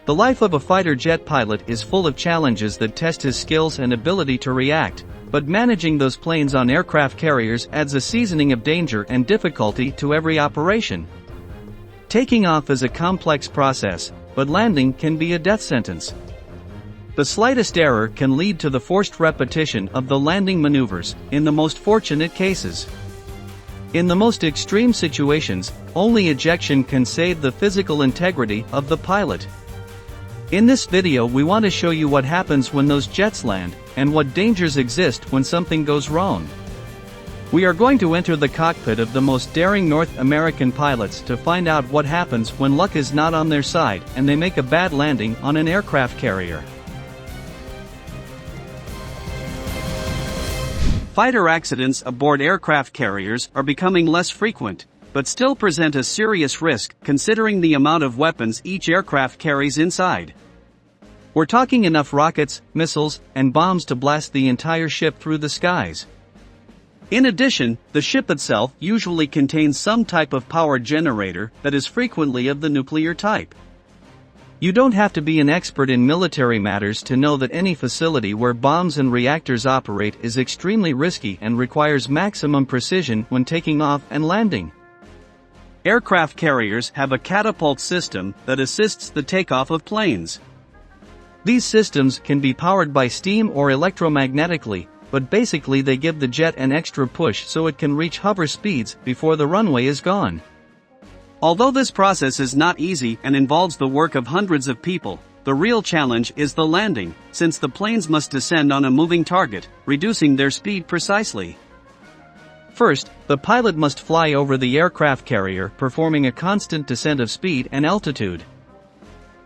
The life of a fighter jet pilot is full of challenges that test his skills and ability to react, but managing those planes on aircraft carriers adds a seasoning of danger and difficulty to every operation. Taking off is a complex process, but landing can be a death sentence. The slightest error can lead to the forced repetition of the landing maneuvers, in the most fortunate cases. In the most extreme situations, only ejection can save the physical integrity of the pilot. In this video we want to show you what happens when those jets land, and what dangers exist when something goes wrong. We are going to enter the cockpit of the most daring North American pilots to find out what happens when luck is not on their side and they make a bad landing on an aircraft carrier. Fighter accidents aboard aircraft carriers are becoming less frequent, but still present a serious risk considering the amount of weapons each aircraft carries inside. We're talking enough rockets, missiles, and bombs to blast the entire ship through the skies. In addition, the ship itself usually contains some type of power generator that is frequently of the nuclear type. You don't have to be an expert in military matters to know that any facility where bombs and reactors operate is extremely risky and requires maximum precision when taking off and landing. Aircraft carriers have a catapult system that assists the takeoff of planes. These systems can be powered by steam or electromagnetically, but basically they give the jet an extra push so it can reach hover speeds before the runway is gone. Although this process is not easy and involves the work of hundreds of people, the real challenge is the landing, since the planes must descend on a moving target, reducing their speed precisely. First, the pilot must fly over the aircraft carrier, performing a constant descent of speed and altitude.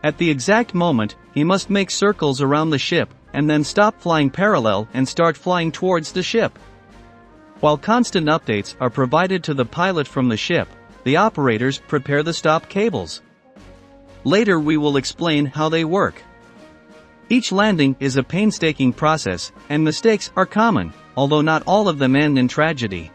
At the exact moment, he must make circles around the ship, and then stop flying parallel and start flying towards the ship. While constant updates are provided to the pilot from the ship, the operators prepare the stop cables. Later we will explain how they work. Each landing is a painstaking process, and mistakes are common, although not all of them end in tragedy.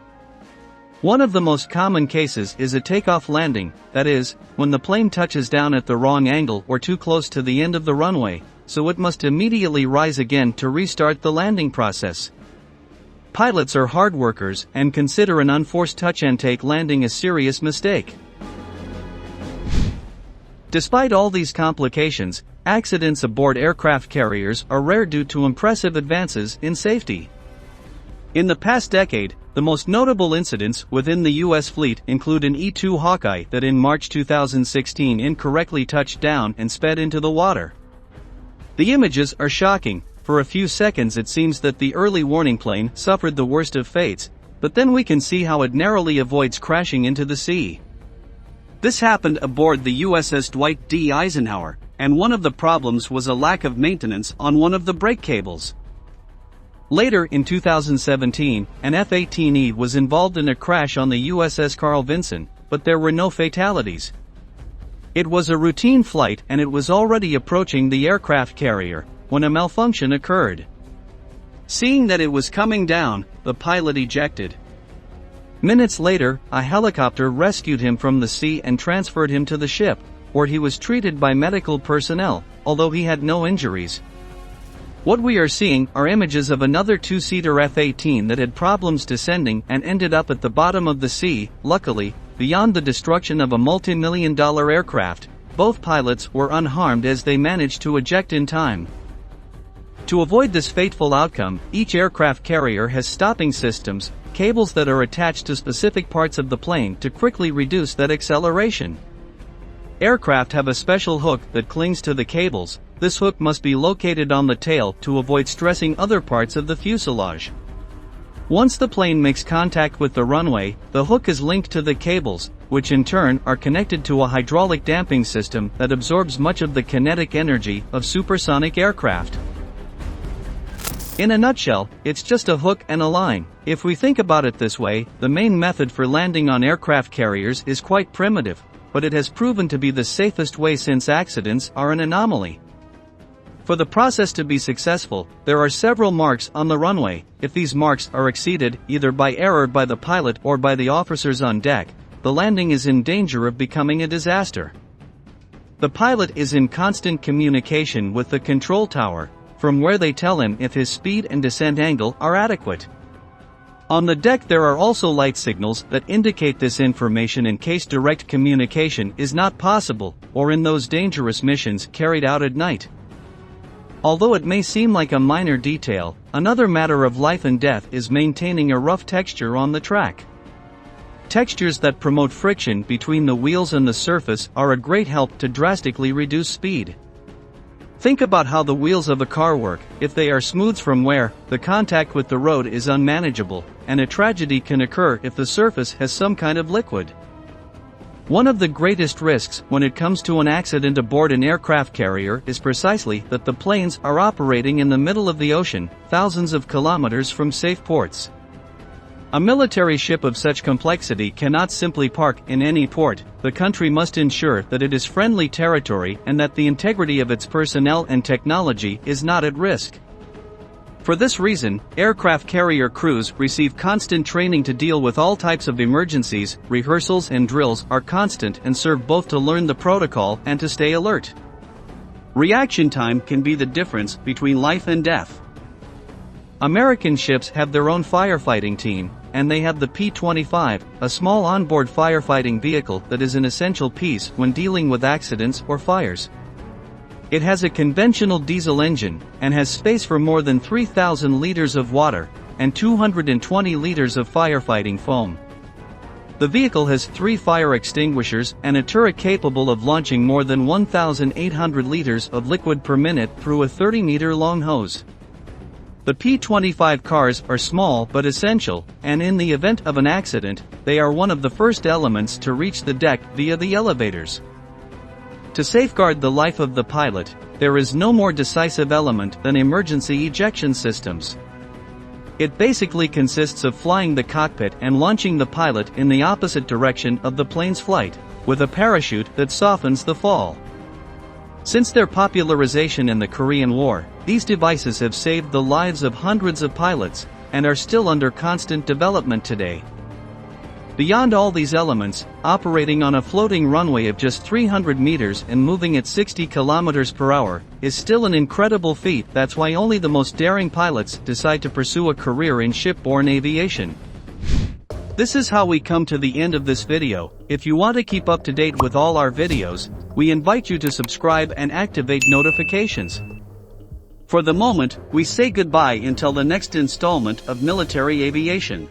One of the most common cases is a takeoff landing, that is, when the plane touches down at the wrong angle or too close to the end of the runway, so it must immediately rise again to restart the landing process. Pilots are hard workers and consider an unforced touch-and-take landing a serious mistake. Despite all these complications, accidents aboard aircraft carriers are rare due to impressive advances in safety. In the past decade, the most notable incidents within the U.S. fleet include an E-2 Hawkeye that in March 2016 incorrectly touched down and sped into the water. The images are shocking. For a few seconds it seems that the early warning plane suffered the worst of fates, but then we can see how it narrowly avoids crashing into the sea. This happened aboard the USS Dwight D. Eisenhower, and one of the problems was a lack of maintenance on one of the brake cables. Later in 2017, an F-18E was involved in a crash on the USS Carl Vinson, but there were no fatalities. It was a routine flight and it was already approaching the aircraft carrier when a malfunction occurred. Seeing that it was coming down, the pilot ejected. Minutes later, a helicopter rescued him from the sea and transferred him to the ship, where he was treated by medical personnel, although he had no injuries. What we are seeing are images of another two-seater F-18 that had problems descending and ended up at the bottom of the sea. Luckily, beyond the destruction of a multi-million-dollar aircraft, both pilots were unharmed as they managed to eject in time. To avoid this fateful outcome, each aircraft carrier has stopping systems, cables that are attached to specific parts of the plane to quickly reduce that acceleration. Aircraft have a special hook that clings to the cables. This hook must be located on the tail to avoid stressing other parts of the fuselage. Once the plane makes contact with the runway, the hook is linked to the cables, which in turn are connected to a hydraulic damping system that absorbs much of the kinetic energy of supersonic aircraft. In a nutshell, it's just a hook and a line. If we think about it this way, the main method for landing on aircraft carriers is quite primitive, but it has proven to be the safest way since accidents are an anomaly. For the process to be successful, there are several marks on the runway. If these marks are exceeded, either by error by the pilot or by the officers on deck, the landing is in danger of becoming a disaster. The pilot is in constant communication with the control tower, from where they tell him if his speed and descent angle are adequate. On the deck there are also light signals that indicate this information in case direct communication is not possible, or in those dangerous missions carried out at night. Although it may seem like a minor detail, another matter of life and death is maintaining a rough texture on the track. Textures that promote friction between the wheels and the surface are a great help to drastically reduce speed. Think about how the wheels of a car work. If they are smooth from wear, the contact with the road is unmanageable, and a tragedy can occur if the surface has some kind of liquid. One of the greatest risks when it comes to an accident aboard an aircraft carrier is precisely that the planes are operating in the middle of the ocean, thousands of kilometers from safe ports. A military ship of such complexity cannot simply park in any port. The country must ensure that it is friendly territory and that the integrity of its personnel and technology is not at risk. For this reason, aircraft carrier crews receive constant training to deal with all types of emergencies. Rehearsals and drills are constant and serve both to learn the protocol and to stay alert. Reaction time can be the difference between life and death. American ships have their own firefighting team, and they have the P-25, a small onboard firefighting vehicle that is an essential piece when dealing with accidents or fires. It has a conventional diesel engine, and has space for more than 3,000 liters of water, and 220 liters of firefighting foam. The vehicle has 3 fire extinguishers and a turret capable of launching more than 1,800 liters of liquid per minute through a 30-meter-long hose. The P-25 cars are small but essential, and in the event of an accident, they are one of the first elements to reach the deck via the elevators. To safeguard the life of the pilot, there is no more decisive element than emergency ejection systems. It basically consists of flying the cockpit and launching the pilot in the opposite direction of the plane's flight, with a parachute that softens the fall. Since their popularization in the Korean War, these devices have saved the lives of hundreds of pilots, and are still under constant development today. Beyond all these elements, operating on a floating runway of just 300 meters and moving at 60 kilometers per hour is still an incredible feat. That's why only the most daring pilots decide to pursue a career in shipborne aviation. This is how we come to the end of this video. If you want to keep up to date with all our videos, we invite you to subscribe and activate notifications. For the moment, we say goodbye until the next installment of Military Aviation.